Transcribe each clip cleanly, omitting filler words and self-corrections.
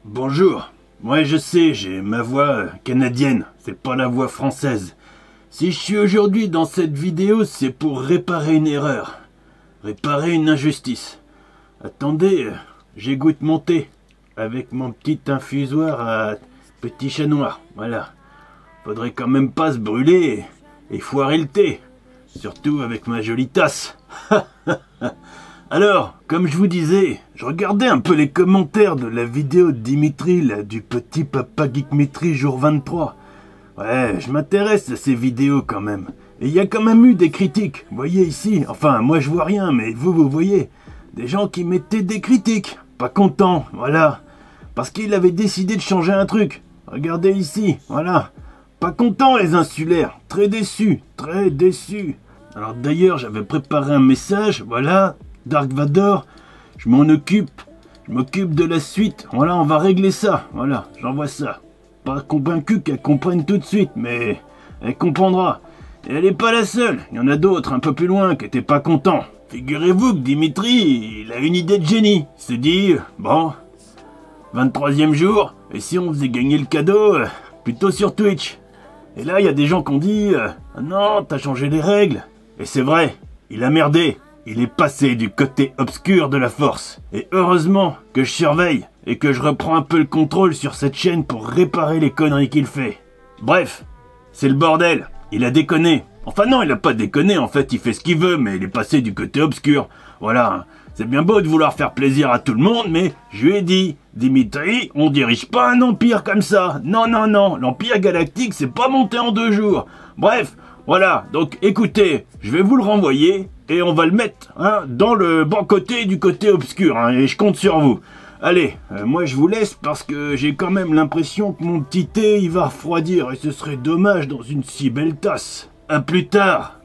Bonjour. Ouais, je sais, j'ai ma voix canadienne, c'est pas la voix française. Si je suis aujourd'hui dans cette vidéo, c'est pour réparer une erreur. Réparer une injustice. Attendez, j'égoutte mon thé. Avec mon petit infusoire à petit chat noir. Voilà. Faudrait quand même pas se brûler et foirer le thé. Surtout avec ma jolie tasse. Alors, comme je vous disais, je regardais un peu les commentaires de la vidéo de Dimitri, là, du petit papa Geekmitri jour 23. Ouais, je m'intéresse à ces vidéos quand même. Et il y a quand même eu des critiques, vous voyez ici. Enfin, moi je vois rien, mais vous voyez. Des gens qui mettaient des critiques. Pas contents, voilà. Parce qu'il avait décidé de changer un truc. Regardez ici, voilà. Pas contents les insulaires. Très déçus, très déçus. Alors d'ailleurs, j'avais préparé un message, voilà. Dark Vador, je m'en occupe. Je m'occupe de la suite. Voilà, on va régler ça. Voilà, j'envoie ça. Pas convaincu qu'elle comprenne tout de suite, mais elle comprendra. Et elle n'est pas la seule. Il y en a d'autres un peu plus loin qui étaient pas contents. Figurez-vous que Dimitri, il a une idée de génie. Il se dit, bon, 23e jour, et si on faisait gagner le cadeau, plutôt sur Twitch. Et là, il y a des gens qui ont dit, ah non, t'as changé les règles. Et c'est vrai, il a merdé. Il est passé du côté obscur de la force. Et heureusement que je surveille et que je reprends un peu le contrôle sur cette chaîne pour réparer les conneries qu'il fait. Bref, c'est le bordel. Il a déconné. Enfin non, il a pas déconné, en fait, il fait ce qu'il veut, mais il est passé du côté obscur. Voilà, c'est bien beau de vouloir faire plaisir à tout le monde, mais je lui ai dit, Dimitri, on dirige pas un empire comme ça. Non, non, non, l'empire galactique, c'est pas monté en 2 jours. Bref, voilà, donc écoutez, je vais vous le renvoyer, et on va le mettre dans le bon côté du côté obscur, et je compte sur vous. Allez, moi je vous laisse parce que j'ai quand même l'impression que mon petit thé il va refroidir, et ce serait dommage dans une si belle tasse. À plus tard.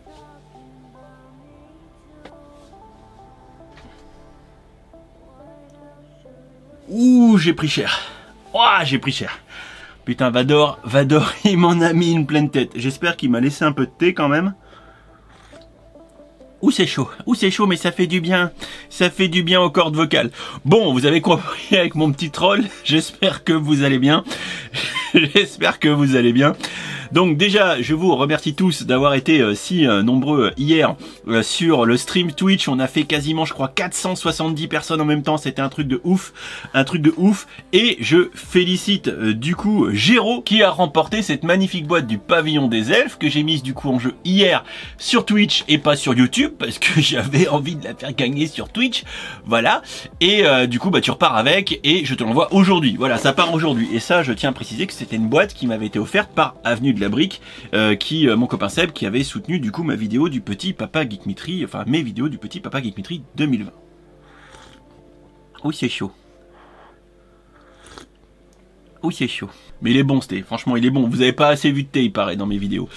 Ouh, j'ai pris cher. Ouah, j'ai pris cher. Putain, Vador, il m'en a mis une pleine tête. J'espère qu'il m'a laissé un peu de thé quand même. Ouh, c'est chaud, mais ça fait du bien. Ça fait du bien aux cordes vocales. Bon, vous avez compris avec mon petit troll. J'espère que vous allez bien. J'espère que vous allez bien. Donc déjà, je vous remercie tous d'avoir été si nombreux hier sur le stream Twitch. On a fait quasiment, je crois, 470 personnes en même temps. C'était un truc de ouf, Et je félicite du coup Géraud qui a remporté cette magnifique boîte du Pavillon des Elfes que j'ai mise du coup en jeu hier sur Twitch et pas sur YouTube parce que j'avais envie de la faire gagner sur Twitch. Voilà. Et du coup, bah tu repars avec et je te l'envoie aujourd'hui. Voilà, ça part aujourd'hui. Et ça, je tiens à préciser que c'était une boîte qui m'avait été offerte par Avenue de la Brique, mon copain Seb qui avait soutenu du coup ma vidéo du petit papa Geekmitri, enfin mes vidéos du petit papa Geekmitri 2020. Oui, c'est chaud. Oui, c'est chaud. Mais il est bon ce thé, franchement il est bon. Vous avez pas assez vu de thé il paraît dans mes vidéos.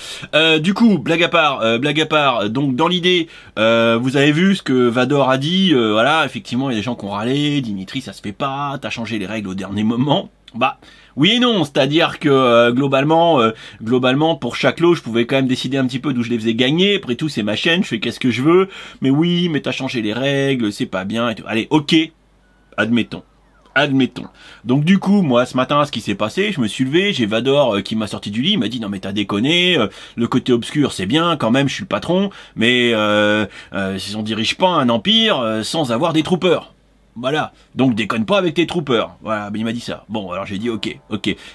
Du coup, blague à part, donc dans l'idée, vous avez vu ce que Vador a dit, voilà, effectivement il y a des gens qui ont râlé, Dimitri ça se fait pas, t'as changé les règles au dernier moment. Bah oui et non, c'est-à-dire que globalement pour chaque lot je pouvais quand même décider un petit peu d'où je les faisais gagner. Après tout c'est ma chaîne, je fais qu'est-ce que je veux. Mais oui, mais t'as changé les règles, c'est pas bien et tout. Allez, ok, admettons. Donc du coup, moi ce matin, ce qui s'est passé, je me suis levé, j'ai Vador qui m'a sorti du lit, il m'a dit non mais t'as déconné, le côté obscur c'est bien quand même, je suis le patron, mais on dirige pas un empire sans avoir des troopers. Voilà, donc déconne pas avec tes troopers. Voilà, il m'a dit ça. Bon, alors j'ai dit ok.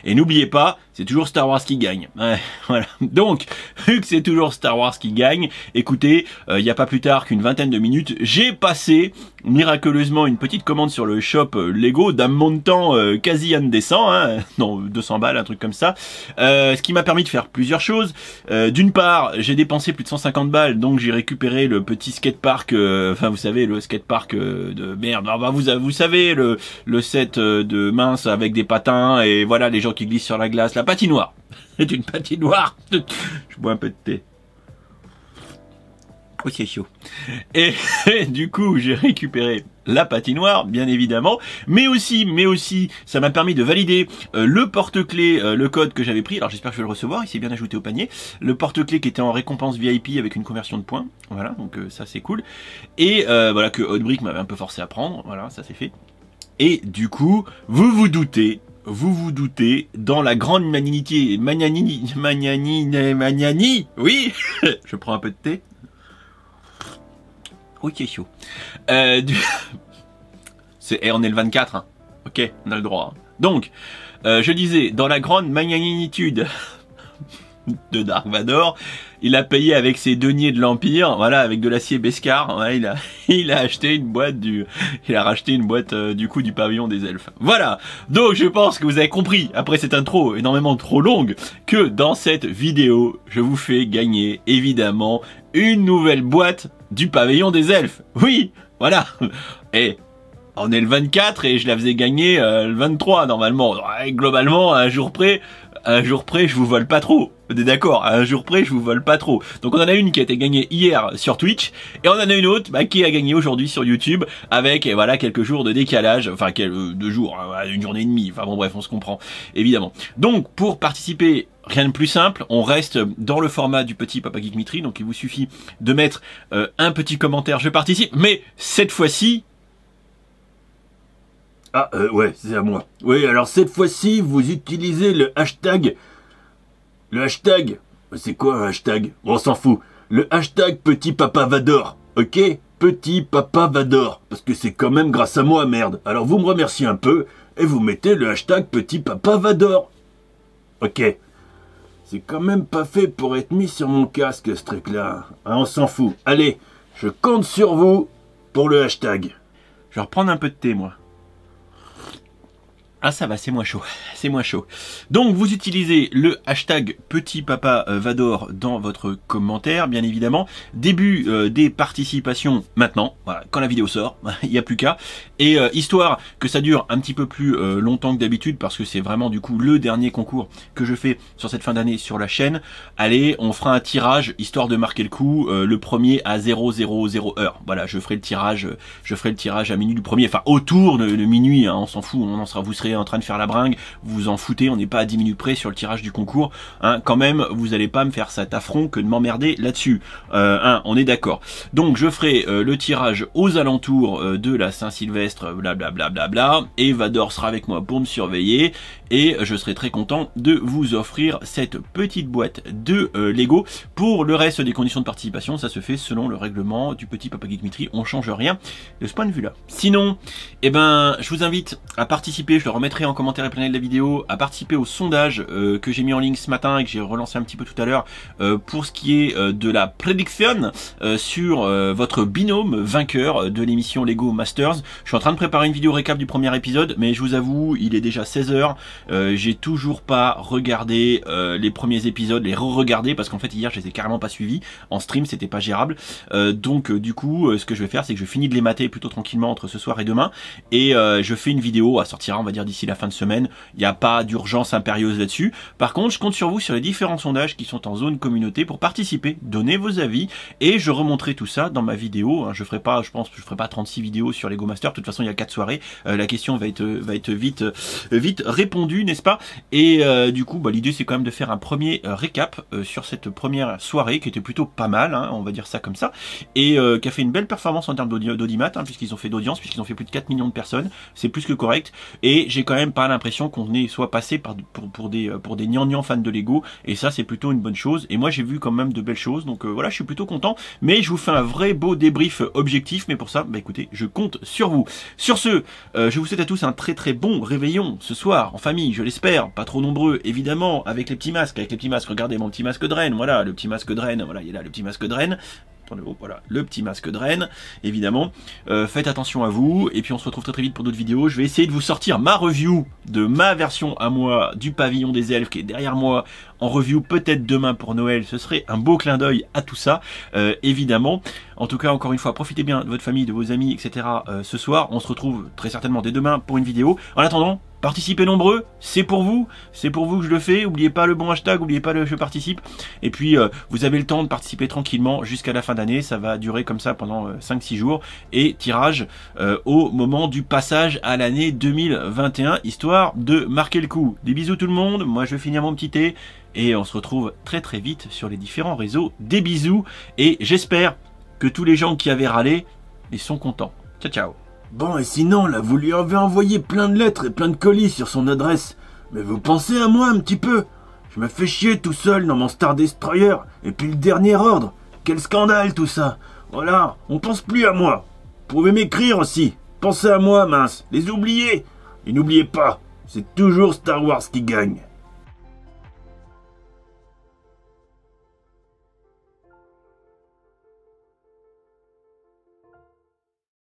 Et n'oubliez pas, c'est toujours Star Wars qui gagne. Ouais, voilà. Donc, vu que c'est toujours Star Wars qui gagne, écoutez, il n'y a pas plus tard qu'une vingtaine de minutes, j'ai passé miraculeusement une petite commande sur le shop Lego d'un montant quasi indécent, non 200 balles, un truc comme ça, ce qui m'a permis de faire plusieurs choses. D'une part, j'ai dépensé plus de 150 balles, donc j'ai récupéré le petit skatepark, enfin vous savez le skatepark de merde, vous savez le set de mince avec des patins et voilà les gens qui glissent sur la glace, la patinoire. C'est une patinoire. Je bois un peu de thé. Oh, c'est chaud. Et du coup, j'ai récupéré la patinoire, bien évidemment, mais aussi, ça m'a permis de valider le porte-clés, le code que j'avais pris. Alors j'espère que je vais le recevoir, il s'est bien ajouté au panier. Le porte-clés qui était en récompense VIP avec une conversion de points, voilà, donc ça c'est cool. Et voilà que Hotbrick m'avait un peu forcé à prendre, voilà, ça c'est fait. Et du coup, vous vous doutez, dans la grande magnanimité, oui, je prends un peu de thé. Oui, c'est chaud. Et on est le 24, hein. Ok, on a le droit. Hein. Donc, je disais, dans la grande magnanimitude de Dark Vador, il a payé avec ses deniers de l'Empire, voilà, avec de l'acier Beskar, ouais, il a acheté une boîte il a racheté une boîte du coup du pavillon des elfes. Voilà. Donc je pense que vous avez compris, après cette intro énormément trop longue, que dans cette vidéo, je vous fais gagner évidemment une nouvelle boîte du pavillon des elfes. Oui, voilà. Et on est le 24 et je la faisais gagner le 23 normalement. Ouais, globalement, à un jour près, je vous vole pas trop. Vous êtes d'accord? À un jour près, je vous vole pas trop. Donc on en a une qui a été gagnée hier sur Twitch et on en a une autre qui a gagné aujourd'hui sur YouTube avec voilà quelques jours de décalage, enfin 2 jours, hein, une journée et demie. Enfin bon bref, on se comprend évidemment. Donc pour participer, rien de plus simple, on reste dans le format du petit Papa Geek Mitri. Donc il vous suffit de mettre un petit commentaire, je participe, mais cette fois-ci. Ah, ouais, c'est à moi. Oui, alors cette fois-ci, vous utilisez le hashtag... Le hashtag... C'est quoi un hashtag? On s'en fout. Le hashtag Petit Papa Vador, ok? Petit Papa Vador. Parce que c'est quand même grâce à moi, merde. Alors vous me remerciez un peu, et vous mettez le hashtag Petit Papa Vador. Ok. C'est quand même pas fait pour être mis sur mon casque, ce truc-là. Hein, on s'en fout. Allez, je compte sur vous pour le hashtag. Je vais reprendre un peu de thé, moi. Ah ça va, c'est moins chaud, c'est moins chaud. Donc vous utilisez le hashtag Petit Papa Vador dans votre commentaire, bien évidemment. Début des participations maintenant, voilà, quand la vidéo sort, il n'y a plus qu'à. Et histoire que ça dure un petit peu plus longtemps que d'habitude, parce que c'est vraiment du coup le dernier concours que je fais sur cette fin d'année sur la chaîne. Allez, on fera un tirage, histoire de marquer le coup, le premier à 000 heure. Voilà, je ferai le tirage à minuit du premier, enfin autour de minuit, hein, on s'en fout, vous serez en train de faire la bringue, vous vous en foutez, on n'est pas à 10 minutes près sur le tirage du concours, hein, quand même, vous allez pas me faire cet affront que de m'emmerder là-dessus, on est d'accord. Donc je ferai le tirage aux alentours de la Saint-Sylvestre, blablabla, et Vador sera avec moi pour me surveiller, et je serai très content de vous offrir cette petite boîte de Lego. Pour le reste des conditions de participation, ça se fait selon le règlement du petit Papa Geek Mitri, on change rien de ce point de vue là. Sinon, eh ben, je vous invite à participer, je le remettrai en commentaire et plein de la vidéo, à participer au sondage que j'ai mis en ligne ce matin et que j'ai relancé un petit peu tout à l'heure pour ce qui est de la prédiction sur votre binôme vainqueur de l'émission Lego Masters. Je suis en train de préparer une vidéo récap du premier épisode, mais je vous avoue, il est déjà 16 h. J'ai toujours pas regardé les premiers épisodes, les re-regarder parce qu'en fait hier je les ai carrément pas suivis en stream, c'était pas gérable. Donc du coup, ce que je vais faire, c'est que je finis de les mater plutôt tranquillement entre ce soir et demain, et je fais une vidéo à sortira, on va dire d'ici la fin de semaine. Il n'y a pas d'urgence impérieuse là-dessus. Par contre, je compte sur vous sur les différents sondages qui sont en zone communauté pour participer, donner vos avis, et je remonterai tout ça dans ma vidéo. Je ferai pas, je pense, je ferai pas 36 vidéos sur Lego Master. De toute façon, il y a 4 soirées. La question va être vite répondue, n'est-ce pas? Et du coup, l'idée c'est quand même de faire un premier récap sur cette première soirée qui était plutôt pas mal, hein, on va dire ça comme ça, et qui a fait une belle performance en termes d'audimat, hein, puisqu'ils ont fait d'audience, puisqu'ils ont fait plus de 4 millions de personnes. C'est plus que correct. Et j'ai quand même pas l'impression qu'on soit passé pour des gnangnans fans de Lego, et ça c'est plutôt une bonne chose. Et moi j'ai vu quand même de belles choses, donc voilà, je suis plutôt content. Mais je vous fais un vrai beau débrief objectif, mais pour ça, écoutez, je compte sur vous. Sur ce, je vous souhaite à tous un très très bon réveillon ce soir en famille, je l'espère, pas trop nombreux évidemment, avec les petits masques, regardez mon petit masque de reine, voilà, le petit masque de reine, voilà, il est là le petit masque de reine. Voilà, le petit masque de reine, évidemment. Faites attention à vous, et puis on se retrouve très très vite pour d'autres vidéos. Je vais essayer de vous sortir ma review de ma version à moi du pavillon des elfes qui est derrière moi, en review peut-être demain pour Noël. Ce serait un beau clin d'œil à tout ça, évidemment. En tout cas, encore une fois, profitez bien de votre famille, de vos amis, etc. Ce soir, on se retrouve très certainement dès demain pour une vidéo. En attendant, participez nombreux, c'est pour vous que je le fais. Oubliez pas le bon hashtag, oubliez pas le je participe. Et puis vous avez le temps de participer tranquillement jusqu'à la fin d'année, ça va durer comme ça pendant 5-6 jours, et tirage au moment du passage à l'année 2021, histoire de marquer le coup. Des bisous tout le monde, moi je vais finir mon petit thé, et on se retrouve très très vite sur les différents réseaux. Des bisous, et j'espère que tous les gens qui avaient râlé, ils sont contents. Ciao ciao. Bon, et sinon, là, vous lui avez envoyé plein de lettres et plein de colis sur son adresse. Mais vous pensez à moi un petit peu? Je me fais chier tout seul dans mon Star Destroyer. Et puis le dernier ordre. Quel scandale tout ça. Voilà, on pense plus à moi. Vous pouvez m'écrire aussi. Pensez à moi, mince. Les oubliez. Et n'oubliez pas, c'est toujours Star Wars qui gagne.